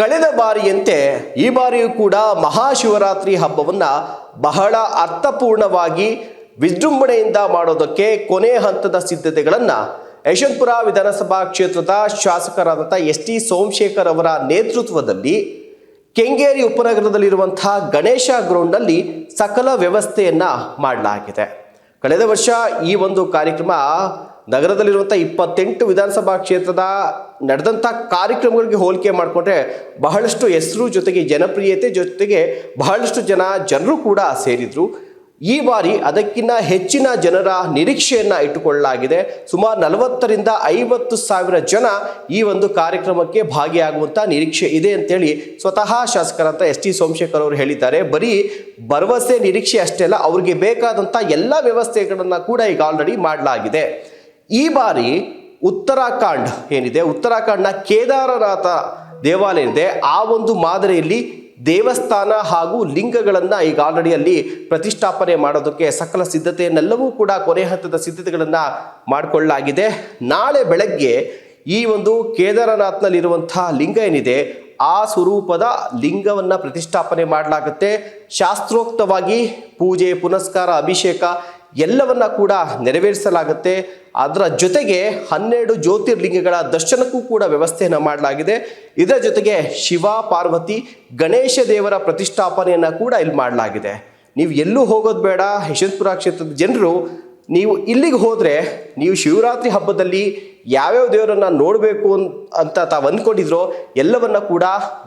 ಕಳೆದ ಬಾರಿಯಂತೆ ಈ ಬಾರಿಯೂ ಕೂಡ ಮಹಾಶಿವರಾತ್ರಿ ಹಬ್ಬವನ್ನು ಬಹಳ ಅರ್ಥಪೂರ್ಣವಾಗಿ ವಿಜೃಂಭಣೆಯಿಂದ ಮಾಡೋದಕ್ಕೆ ಕೊನೆ ಹಂತದ ಸಿದ್ಧತೆಗಳನ್ನು ಯಶವಂತಪುರ ವಿಧಾನಸಭಾ ಕ್ಷೇತ್ರದ ಶಾಸಕರಾದಂಥ ಎಸ್.ಟಿ. ಸೋಮಶೇಖರ್ ಅವರ ನೇತೃತ್ವದಲ್ಲಿ ಕೆಂಗೇರಿ ಉಪನಗರದಲ್ಲಿರುವಂತಹ ಗಣೇಶ ಗ್ರೌಂಡ್ನಲ್ಲಿ ಸಕಲ ವ್ಯವಸ್ಥೆಯನ್ನು ಮಾಡಲಾಗಿದೆ. ಕಳೆದ ವರ್ಷ ಈ ಒಂದು ಕಾರ್ಯಕ್ರಮ ನಗರದಲ್ಲಿರುವಂಥ 28 ವಿಧಾನಸಭಾ ಕ್ಷೇತ್ರದ ನಡೆದಂಥ ಕಾರ್ಯಕ್ರಮಗಳಿಗೆ ಹೋಲಿಕೆ ಮಾಡಿಕೊಂಡ್ರೆ ಬಹಳಷ್ಟು ಹೆಸರು ಜೊತೆಗೆ ಜನಪ್ರಿಯತೆ ಜೊತೆಗೆ ಬಹಳಷ್ಟು ಜನರು ಕೂಡ ಸೇರಿದರು. ಈ ಬಾರಿ ಅದಕ್ಕಿಂತ ಹೆಚ್ಚಿನ ಜನರ ನಿರೀಕ್ಷೆಯನ್ನು ಇಟ್ಟುಕೊಳ್ಳಲಾಗಿದೆ. ಸುಮಾರು 40,000ರಿಂದ 50,000 ಜನ ಈ ಒಂದು ಕಾರ್ಯಕ್ರಮಕ್ಕೆ ಭಾಗಿಯಾಗುವಂಥ ನಿರೀಕ್ಷೆ ಇದೆ ಅಂತೇಳಿ ಸ್ವತಃ ಶಾಸಕರಂತ ಎಸ್.ಟಿ. ಸೋಮಶೇಖರ್ ಅವರು ಹೇಳಿದ್ದಾರೆ. ಬರೀ ಭರವಸೆ ನಿರೀಕ್ಷೆ ಅಷ್ಟೇ ಅಲ್ಲ, ಅವ್ರಿಗೆ ಬೇಕಾದಂಥ ಎಲ್ಲ ವ್ಯವಸ್ಥೆಗಳನ್ನು ಕೂಡ ಈಗ ಆಲ್ರೆಡಿ ಮಾಡಲಾಗಿದೆ. ಈ ಬಾರಿ ಉತ್ತರಾಖಂಡ್ ಏನಿದೆ, ಉತ್ತರಾಖಂಡ್ನ ಕೇದಾರನಾಥ ದೇವಾಲಯ ಇದೆ, ಆ ಒಂದು ಮಾದರಿಯಲ್ಲಿ ದೇವಸ್ಥಾನ ಹಾಗೂ ಲಿಂಗಗಳನ್ನು ಈಗ ಆಲ್ರೆಡಿ ಅಲ್ಲಿ ಪ್ರತಿಷ್ಠಾಪನೆ ಮಾಡೋದಕ್ಕೆ ಸಕಲ ಸಿದ್ಧತೆಯನ್ನೆಲ್ಲವೂ ಕೂಡ ಕೊನೆ ಹಂತದ ಸಿದ್ಧತೆಗಳನ್ನು ಮಾಡಿಕೊಳ್ಳಲಾಗಿದೆ. ನಾಳೆ ಬೆಳಗ್ಗೆ ಈ ಒಂದು ಕೇದಾರನಾಥ್ನಲ್ಲಿರುವಂತಹ ಲಿಂಗ ಏನಿದೆ ಆ ಸ್ವರೂಪದ ಲಿಂಗವನ್ನು ಪ್ರತಿಷ್ಠಾಪನೆ ಮಾಡಲಾಗುತ್ತೆ. ಶಾಸ್ತ್ರೋಕ್ತವಾಗಿ ಪೂಜೆ ಪುನಸ್ಕಾರ ಅಭಿಷೇಕ ಎಲ್ಲವನ್ನ ಕೂಡ ನೆರವೇರಿಸಲಾಗುತ್ತೆ. ಅದರ ಜೊತೆಗೆ 12 ಜ್ಯೋತಿರ್ಲಿಂಗಗಳ ದರ್ಶನಕ್ಕೂ ಕೂಡ ವ್ಯವಸ್ಥೆಯನ್ನು ಮಾಡಲಾಗಿದೆ. ಇದರ ಜೊತೆಗೆ ಶಿವ ಪಾರ್ವತಿ ಗಣೇಶ ದೇವರ ಪ್ರತಿಷ್ಠಾಪನೆಯನ್ನು ಕೂಡ ಇಲ್ಲಿ ಮಾಡಲಾಗಿದೆ. ನೀವು ಎಲ್ಲೂ ಹೋಗೋದು ಬೇಡ. ಯಶವಂತಪುರ ಕ್ಷೇತ್ರದ ಜನರು ನೀವು ಇಲ್ಲಿಗೆ ಹೋದರೆ ನೀವು ಶಿವರಾತ್ರಿ ಹಬ್ಬದಲ್ಲಿ ಯಾವ್ಯಾವ ದೇವರನ್ನು ನೋಡಬೇಕು ಅಂತ ತಾವು ಅಂದ್ಕೊಂಡಿದ್ರೋ ಎಲ್ಲವನ್ನ ಕೂಡ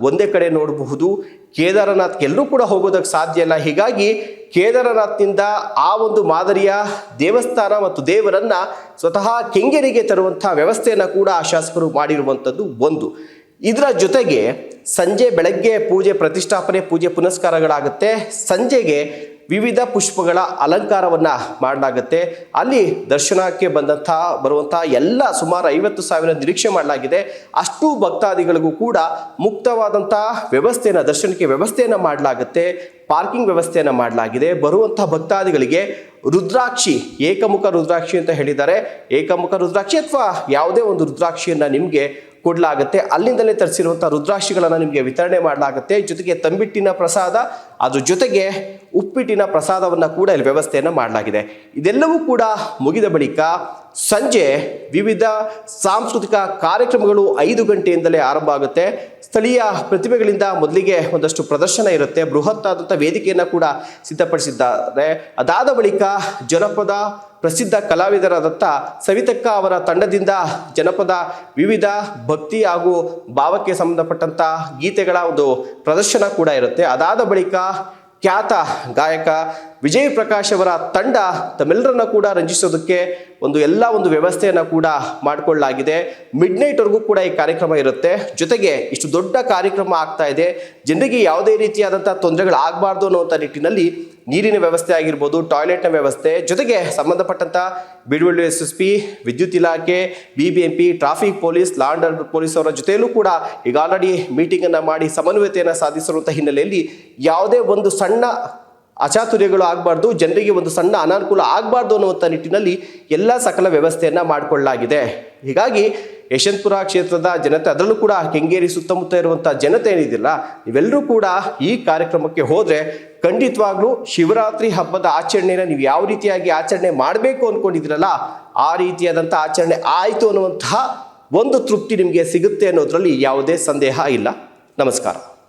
ಒಂದೇ ಕಡೆ ನೋಡಬಹುದು. ಕೇದಾರನಾಥ್ಗೆ ಎಲ್ಲರೂ ಕೂಡ ಹೋಗೋದಕ್ಕೆ ಸಾಧ್ಯ ಇಲ್ಲ. ಹೀಗಾಗಿ ಕೇದಾರನಾಥ್ನಿಂದ ಆ ಒಂದು ಮಾದರಿಯ ದೇವಸ್ಥಾನ ಮತ್ತು ದೇವರನ್ನು ಸ್ವತಃ ಕೆಂಗೇರಿಗೆ ತರುವಂಥ ವ್ಯವಸ್ಥೆಯನ್ನು ಕೂಡ ಆ ಶಾಸಕರು ಮಾಡಿರುವಂಥದ್ದು ಒಂದು. ಇದರ ಜೊತೆಗೆ ಬೆಳಗ್ಗೆ ಪೂಜೆ ಪ್ರತಿಷ್ಠಾಪನೆ ಪೂಜೆ ಪುನಸ್ಕಾರಗಳಾಗುತ್ತೆ. ಸಂಜೆಗೆ ವಿವಿಧ ಪುಷ್ಪಗಳ ಅಲಂಕಾರವನ್ನು ಮಾಡಲಾಗುತ್ತೆ. ಅಲ್ಲಿ ದರ್ಶನಕ್ಕೆ ಬರುವಂಥ ಎಲ್ಲ ಸುಮಾರು 50,000 ನಿರೀಕ್ಷೆ ಮಾಡಲಾಗಿದೆ. ಅಷ್ಟು ಭಕ್ತಾದಿಗಳಿಗೂ ಕೂಡ ಮುಕ್ತವಾದಂಥ ವ್ಯವಸ್ಥೆಯನ್ನು ದರ್ಶನಕ್ಕೆ ವ್ಯವಸ್ಥೆಯನ್ನು ಮಾಡಲಾಗುತ್ತೆ. ಪಾರ್ಕಿಂಗ್ ವ್ಯವಸ್ಥೆಯನ್ನು ಮಾಡಲಾಗಿದೆ. ಬರುವಂಥ ಭಕ್ತಾದಿಗಳಿಗೆ ರುದ್ರಾಕ್ಷಿ, ಏಕಮುಖ ರುದ್ರಾಕ್ಷಿ ಅಂತ ಹೇಳಿದ್ದಾರೆ. ಏಕಮುಖ ರುದ್ರಾಕ್ಷಿ ಅಥವಾ ಯಾವುದೇ ಒಂದು ರುದ್ರಾಕ್ಷಿಯನ್ನು ನಿಮಗೆ ಕೊಡಲಾಗುತ್ತೆ. ಅಲ್ಲಿಂದಲೇ ತರಿಸಿರುವಂಥ ರುದ್ರಾಕ್ಷಿಗಳನ್ನು ನಿಮಗೆ ವಿತರಣೆ ಮಾಡಲಾಗುತ್ತೆ. ಜೊತೆಗೆ ತಂಬಿಟ್ಟಿನ ಪ್ರಸಾದ, ಅದ್ರ ಜೊತೆಗೆ ಉಪ್ಪಿಟ್ಟಿನ ಪ್ರಸಾದವನ್ನು ಕೂಡ ಇಲ್ಲಿ ವ್ಯವಸ್ಥೆಯನ್ನು ಮಾಡಲಾಗಿದೆ. ಇದೆಲ್ಲವೂ ಕೂಡ ಮುಗಿದ ಬಳಿಕ ಸಂಜೆ ವಿವಿಧ ಸಾಂಸ್ಕೃತಿಕ ಕಾರ್ಯಕ್ರಮಗಳು 5 ಗಂಟೆಯಿಂದಲೇ ಆರಂಭ ಆಗುತ್ತೆ. ಸ್ಥಳೀಯ ಪ್ರತಿಭೆಗಳಿಂದ ಮೊದಲಿಗೆ ಒಂದಷ್ಟು ಪ್ರದರ್ಶನ ಇರುತ್ತೆ. ಬೃಹತ್ ಆದಂಥ ವೇದಿಕೆಯನ್ನು ಕೂಡ ಸಿದ್ಧಪಡಿಸಿದ್ದಾರೆ. ಅದಾದ ಬಳಿಕ ಜನಪದ ಪ್ರಸಿದ್ಧ ಕಲಾವಿದರಾದಂಥ ಸವಿತಕ್ಕ ಅವರ ತಂಡದಿಂದ ಜನಪದ ವಿವಿಧ ಭಕ್ತಿ ಹಾಗೂ ಭಾವಕ್ಕೆ ಸಂಬಂಧಪಟ್ಟಂಥ ಗೀತೆಗಳ ಒಂದು ಪ್ರದರ್ಶನ ಕೂಡ ಇರುತ್ತೆ. ಅದಾದ ಬಳಿಕ ಖ್ಯಾತ ಗಾಯಕ ವಿಜಯ್ ಪ್ರಕಾಶ್ ಅವರ ತಂಡ ತಮ್ಮೆಲ್ಲರನ್ನ ಕೂಡ ರಂಜಿಸೋದಕ್ಕೆ ಎಲ್ಲ ಒಂದು ವ್ಯವಸ್ಥೆಯನ್ನು ಕೂಡ ಮಾಡಿಕೊಳ್ಳಲಾಗಿದೆ. ಮಿಡ್ನೈಟ್ವರೆಗೂ ಕೂಡ ಈ ಕಾರ್ಯಕ್ರಮ ಇರುತ್ತೆ. ಜೊತೆಗೆ ಇಷ್ಟು ದೊಡ್ಡ ಕಾರ್ಯಕ್ರಮ ಆಗ್ತಾ ಇದೆ, ಜನರಿಗೆ ಯಾವುದೇ ರೀತಿಯಾದಂಥ ತೊಂದರೆಗಳಾಗಬಾರ್ದು ಅನ್ನುವಂಥ ನಿಟ್ಟಿನಲ್ಲಿ ನೀರಿನ ವ್ಯವಸ್ಥೆ ಆಗಿರ್ಬೋದು, ಟಾಯ್ಲೆಟ್ನ ವ್ಯವಸ್ಥೆ, ಜೊತೆಗೆ ಸಂಬಂಧಪಟ್ಟಂಥ ಬಿಡವಳ್ಳಿ SSP, ವಿದ್ಯುತ್ ಇಲಾಖೆ, BBMP, traffic police, law and order police ಅವರ ಜೊತೆಯಲ್ಲೂ ಕೂಡ ಈಗ ಆಲ್ರೆಡಿ ಮೀಟಿಂಗನ್ನು ಮಾಡಿ ಸಮನ್ವಯತೆಯನ್ನು ಸಾಧಿಸಿರುವಂಥ ಹಿನ್ನೆಲೆಯಲ್ಲಿ ಯಾವುದೇ ಒಂದು ಸಣ್ಣ ಅಚಾತುರ್ಯಗಳು ಆಗಬಾರ್ದು, ಜನರಿಗೆ ಒಂದು ಸಣ್ಣ ಅನಾನುಕೂಲ ಆಗಬಾರ್ದು ಅನ್ನುವಂಥ ನಿಟ್ಟಿನಲ್ಲಿ ಎಲ್ಲ ಸಕಲ ವ್ಯವಸ್ಥೆಯನ್ನು ಮಾಡಿಕೊಳ್ಳಲಾಗಿದೆ. ಹೀಗಾಗಿ ಯಶವಂತಪುರ ಕ್ಷೇತ್ರದ ಜನತೆ, ಅದರಲ್ಲೂ ಕೂಡ ಕೆಂಗೇರಿ ಸುತ್ತಮುತ್ತ ಇರುವಂಥ ಜನತೆ ಏನಿದಿಲ್ಲ, ನೀವೆಲ್ಲರೂ ಕೂಡ ಈ ಕಾರ್ಯಕ್ರಮಕ್ಕೆ ಹೋದರೆ ಖಂಡಿತವಾಗ್ಲೂ ಶಿವರಾತ್ರಿ ಹಬ್ಬದ ಆಚರಣೆಯನ್ನು ನೀವು ಯಾವ ರೀತಿಯಾಗಿ ಆಚರಣೆ ಮಾಡಬೇಕು ಅಂದ್ಕೊಂಡಿದ್ದೀರಲ್ಲ ಆ ರೀತಿಯಾದಂಥ ಆಚರಣೆ ಆಯಿತು ಅನ್ನುವಂತಹ ಒಂದು ತೃಪ್ತಿ ನಿಮಗೆ ಸಿಗುತ್ತೆ ಅನ್ನೋದರಲ್ಲಿ ಯಾವುದೇ ಸಂದೇಹ ಇಲ್ಲ. ನಮಸ್ಕಾರ.